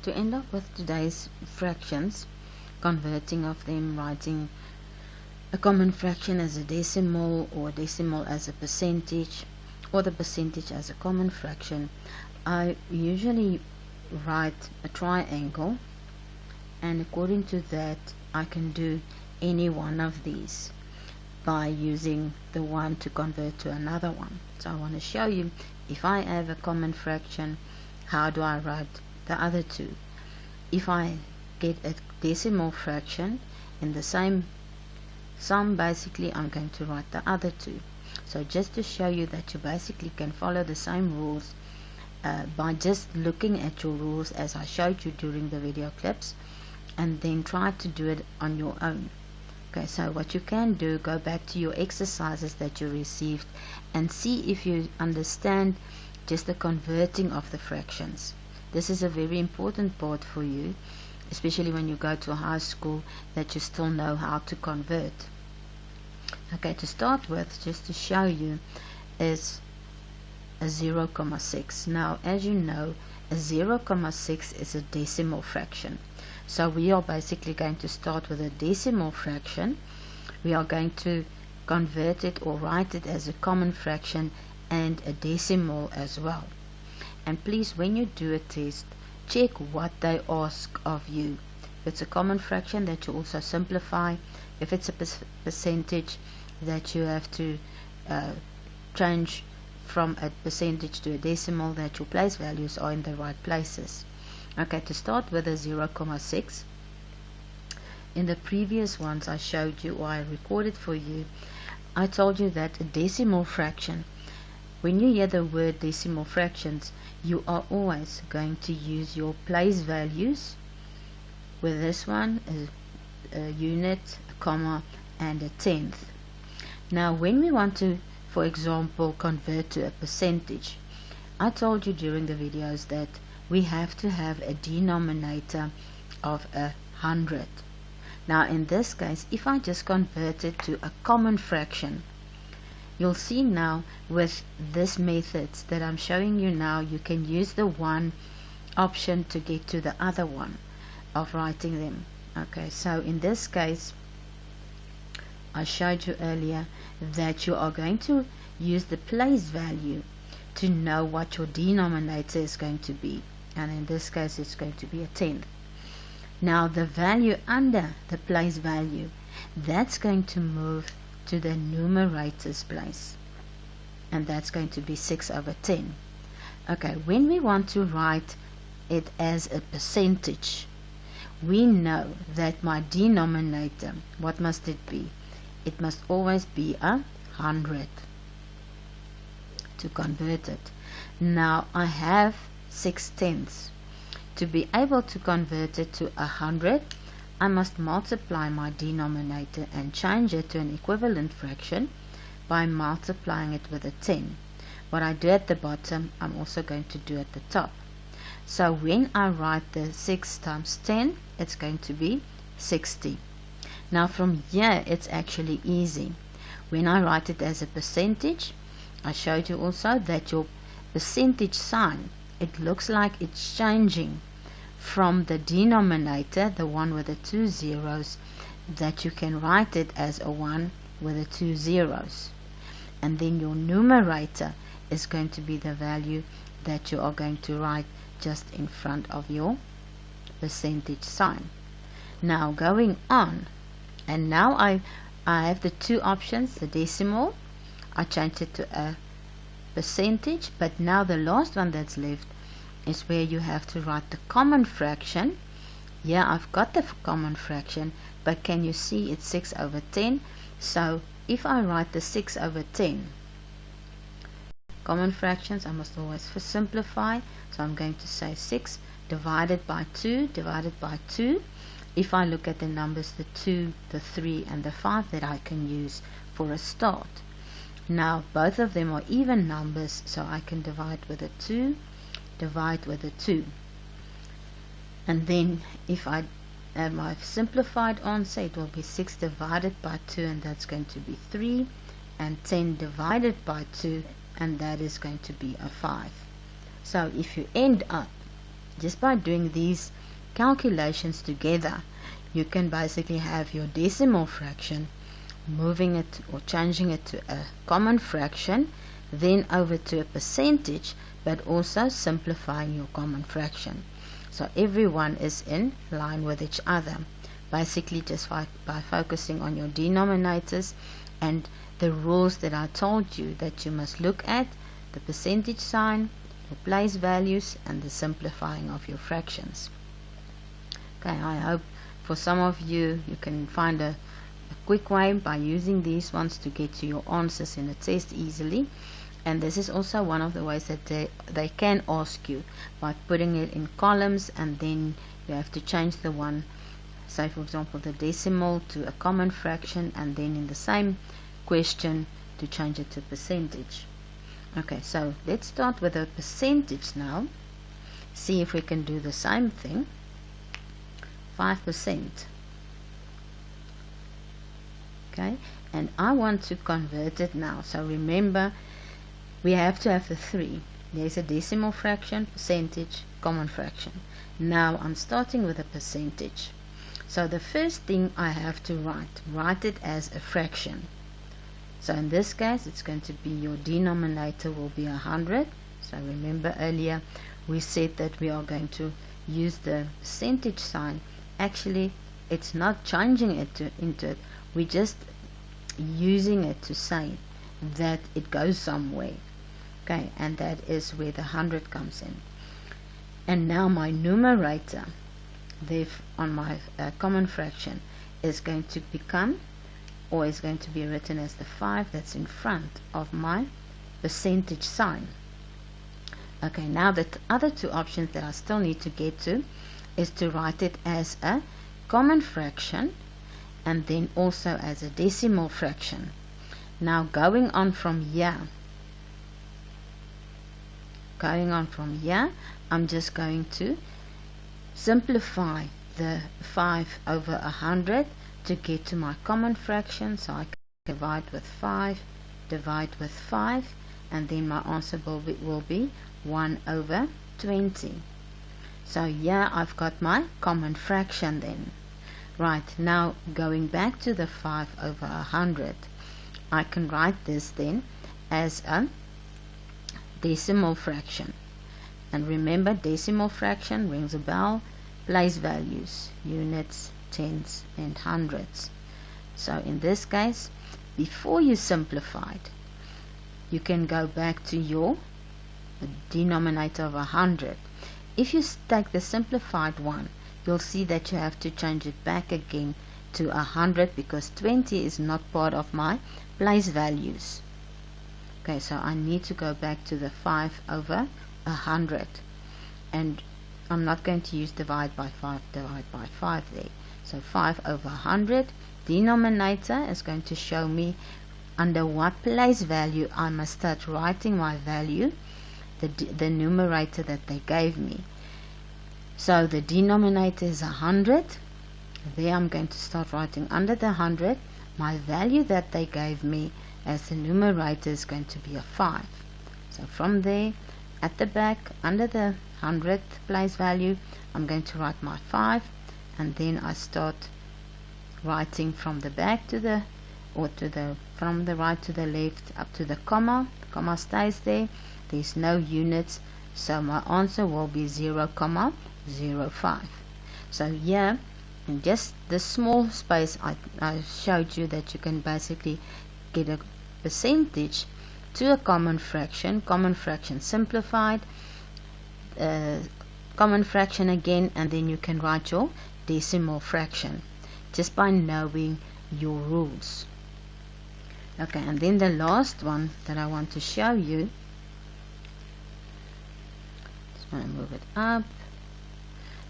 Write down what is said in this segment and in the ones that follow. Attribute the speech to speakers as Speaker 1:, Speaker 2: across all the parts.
Speaker 1: To end up with today's fractions, converting of them, writing a common fraction as a decimal, or a decimal as a percentage, or the percentage as a common fraction, I usually write a triangle, and according to that I can do any one of these by using the one to convert to another one. So I want to show you, if I have a common fraction, how do I write the other two? If I get a decimal fraction in the same sum, basically I'm going to write the other two. So just to show you that you basically can follow the same rules by just looking at your rules as I showed you during the video clips, and then try to do it on your own. Okay, so what you can do, go back to your exercises that you received and see if you understand just the converting of the fractions. This is a very important part for you, especially when you go to high school, that you still know how to convert. Okay, to start with, just to show you, is a 0,6. Now, as you know, a 0,6 is a decimal fraction. So we are basically going to start with a decimal fraction. We are going to convert it or write it as a common fraction and a decimal as well. And please, when you do a test, check what they ask of you. If it's a common fraction, that you also simplify. If it's a percentage, that you have to change from a percentage to a decimal, that your place values are in the right places. Okay, to start with a 0,6. In the previous ones I showed you, or I recorded for you, I told you that a decimal fraction, when you hear the word decimal fractions, you are always going to use your place values. With this one, a unit, a comma, and a tenth. Now, when we want to, for example, convert to a percentage, I told you during the videos that we have to have a denominator of 100. Now, in this case, if I just convert it to a common fraction, you'll see now with this methods that I'm showing you now, you can use the one option to get to the other one of writing them. Okay, so in this case, I showed you earlier that you are going to use the place value to know what your denominator is going to be, and in this case it's going to be a tenth. Now the value under the place value, that's going to move to the numerator's place, and that's going to be 6/10. Okay, when we want to write it as a percentage, we know that my denominator, what must it be? It must always be 100 to convert it. Now I have 6/10. To be able to convert it to 100, I must multiply my denominator and change it to an equivalent fraction by multiplying it with a 10. What I do at the bottom, I'm also going to do at the top. So when I write the 6 times 10, it's going to be 60. Now from here, it's actually easy. When I write it as a percentage, I showed you also that your percentage sign, it looks like it's changing from the denominator, the one with the 2 zeros, that you can write it as a 1 with the 2 zeros. And then your numerator is going to be the value that you are going to write just in front of your percentage sign. Now going on, and now I have the two options, the decimal, I changed it to a percentage, but now the last one that's left is where you have to write the common fraction. Yeah, I've got the common fraction, but can you see it's 6/10? So if I write the 6/10, common fractions, I must always simplify, so I'm going to say 6 divided by 2 divided by 2. If I look at the numbers, the 2, the 3, and the 5 that I can use for a start. Now both of them are even numbers, so I can divide with a 2, divide with a 2. And then if I have my simplified answer, it will be 6 divided by 2, and that's going to be 3, and 10 divided by 2, and that is going to be a 5. So if you end up Just by doing these calculations together, you can basically have your decimal fraction, moving it or changing it to a common fraction, then over to a percentage, but also simplifying your common fraction. So everyone is in line with each other, basically just by focusing on your denominators and the rules that I told you that you must look at: the percentage sign, your place values, and the simplifying of your fractions. Okay, I hope for some of you can find a quick way by using these ones to get to your answers in a test easily. And this is also one of the ways that they can ask you, by putting it in columns, and then you have to change the one, say for example the decimal, to a common fraction, and then in the same question to change it to percentage. Okay, so let's start with a percentage now. See if we can do the same thing. 5%. Okay, and I want to convert it now. So remember, we have to have the three. There's a decimal fraction, percentage, common fraction. Now I'm starting with a percentage. So the first thing I have to write it as a fraction. So in this case, it's going to be, your denominator will be 100. So remember earlier we said that we are going to use the percentage sign. Actually, it's not changing it into it. We're just using it to say that it goes somewhere. Okay, and that is where the 100 comes in. And now my numerator there on my common fraction is going to become, or is going to be written as the 5 that's in front of my percentage sign. Okay, now the other two options that I still need to get to is to write it as a common fraction and then also as a decimal fraction. Now going on from here, I'm just going to simplify the 5 over 100 to get to my common fraction. So I can divide with 5, and then my answer will be 1 over 20. So yeah, I've got my common fraction then. Right, now going back to the 5 over 100, I can write this then as a decimal fraction. And remember, decimal fraction rings a bell, place values, units, tens and hundreds. So in this case, before you simplified, you can go back to your denominator of 100. If you take the simplified one, you'll see that you have to change it back again to 100 because 20 is not part of my place values. Okay, so I need to go back to the 5 over 100, and I'm not going to use divide by 5 there. So 5 over 100, denominator is going to show me under what place value I must start writing my value, the numerator that they gave me. So the denominator is 100. There I'm going to start writing under the 100 my value that they gave me, as the numerator is going to be a 5. So from there, at the back, under the 100th place value, I'm going to write my 5, and then I start writing from the back to the, from the right to the left up to the comma. The comma stays there. There's no units, so my answer will be 0,05. So here, in just this small space, I showed you that you can basically get a percentage to a common fraction simplified, common fraction again, and then you can write your decimal fraction just by knowing your rules. Okay, and then the last one that I want to show you, just want to move it up,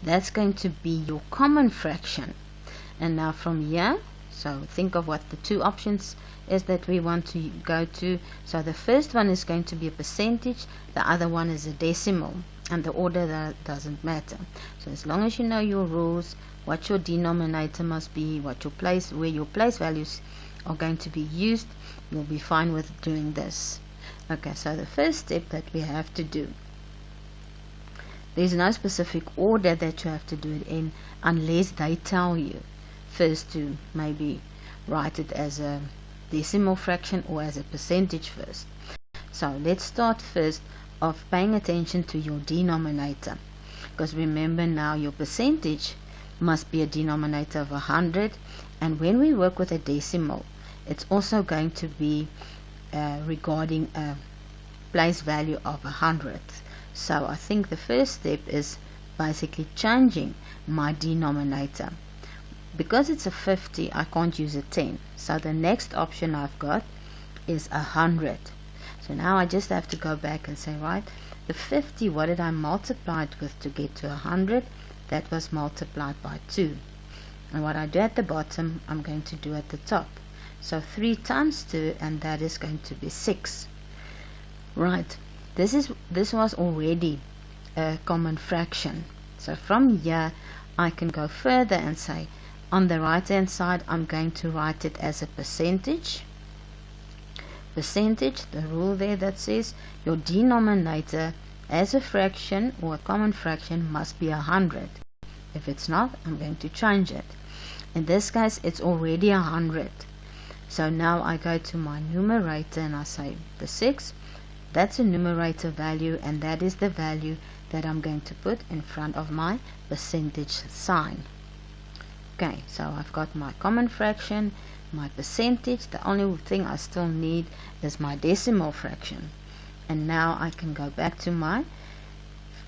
Speaker 1: that's going to be your common fraction. And now from here, so think of what the two options is that we want to go to. So the first one is going to be a percentage, the other one is a decimal, and the order that doesn't matter. So as long as you know your rules, what your denominator must be, what your place, where your place values are going to be used, you'll be fine with doing this. Okay, so the first step that we have to do There's no specific order that you have to do it in, unless they tell you first to maybe write it as a decimal fraction or as a percentage first. So let's start first of paying attention to your denominator, because remember now your percentage must be a denominator of 100, and when we work with a decimal, it's also going to be regarding a place value of 100. So I think the first step is basically changing my denominator. Because it's a 50, I can't use a 10. So the next option I've got is 100. So now I just have to go back and say, right, the 50, what did I multiply it with to get to 100? That was multiplied by 2. And what I do at the bottom, I'm going to do at the top. So 3 times 2, and that is going to be 6. Right, this was already a common fraction. So from here, I can go further and say, on the right hand side, I'm going to write it as a percentage. Percentage, the rule there that says your denominator as a fraction or a common fraction must be 100. If it's not, I'm going to change it. In this case, it's already 100. So now I go to my numerator and I say the 6. That's a numerator value, and that is the value that I'm going to put in front of my percentage sign. Okay, so I've got my common fraction, my percentage. The only thing I still need is my decimal fraction. And now I can go back to my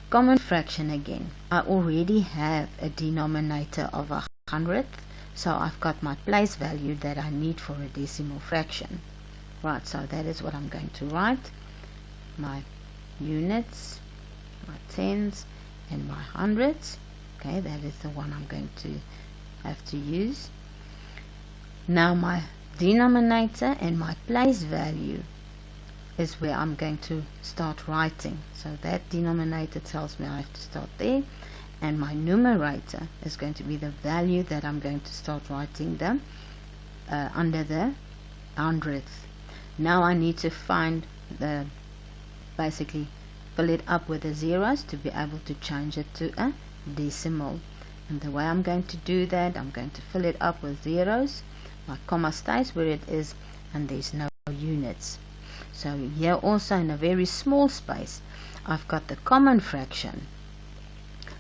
Speaker 1: common fraction again. I already have a denominator of 100, so I've got my place value that I need for a decimal fraction. Right, so that is what I'm going to write. My units, my tens, and my hundreds. Okay, that is the one I'm going to have to use. Now my denominator and my place value is where I'm going to start writing. So that denominator tells me I have to start there, and my numerator is going to be the value that I'm going to start writing them under the hundredth. Now I need to find the, basically fill it up with the zeros to be able to change it to a decimal. And the way I'm going to do that, I'm going to fill it up with zeros. My comma stays where it is, and there's no units. So here also in a very small space, I've got the common fraction.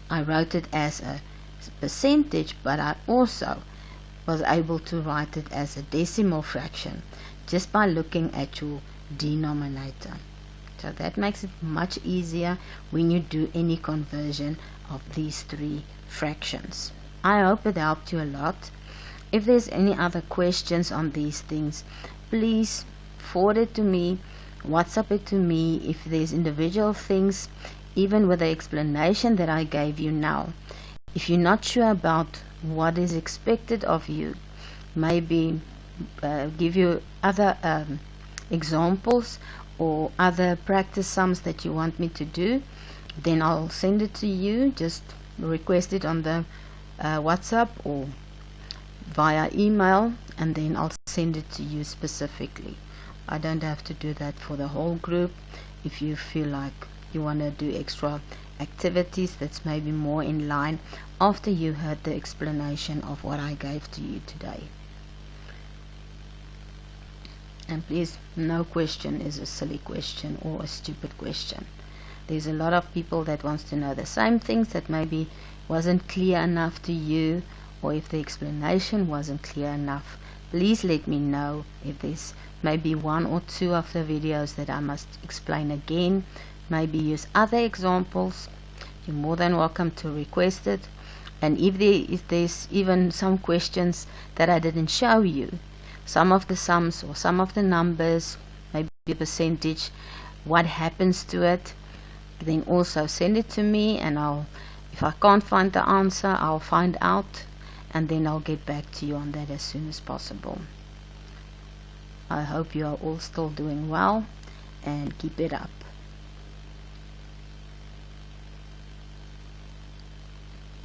Speaker 1: I wrote it as a percentage, but I also was able to write it as a decimal fraction just by looking at your denominator. So that makes it much easier when you do any conversion of these three fractions. I hope it helped you a lot. If there's any other questions on these things, please forward it to me, WhatsApp it to me. If there's individual things, even with the explanation that I gave you now, if you're not sure about what is expected of you, maybe give you other examples or other practice sums that you want me to do, then I'll send it to you. Just request it on the WhatsApp or via email, and then I'll send it to you specifically. I don't have to do that for the whole group. If you feel like you want to do extra activities that's maybe more in line after you heard the explanation of what I gave to you today. And please, no question is a silly question or a stupid question. There's a lot of people that wants to know the same things that maybe wasn't clear enough to you, or if the explanation wasn't clear enough. Please let me know. If there's maybe one or two of the videos that I must explain again, maybe use other examples, you're more than welcome to request it. And if there's even some questions that I didn't show you, some of the sums or some of the numbers, maybe a percentage, what happens to it, then also send it to me, and if I can't find the answer, I'll find out, and then I'll get back to you on that as soon as possible. I hope you are all still doing well, and keep it up.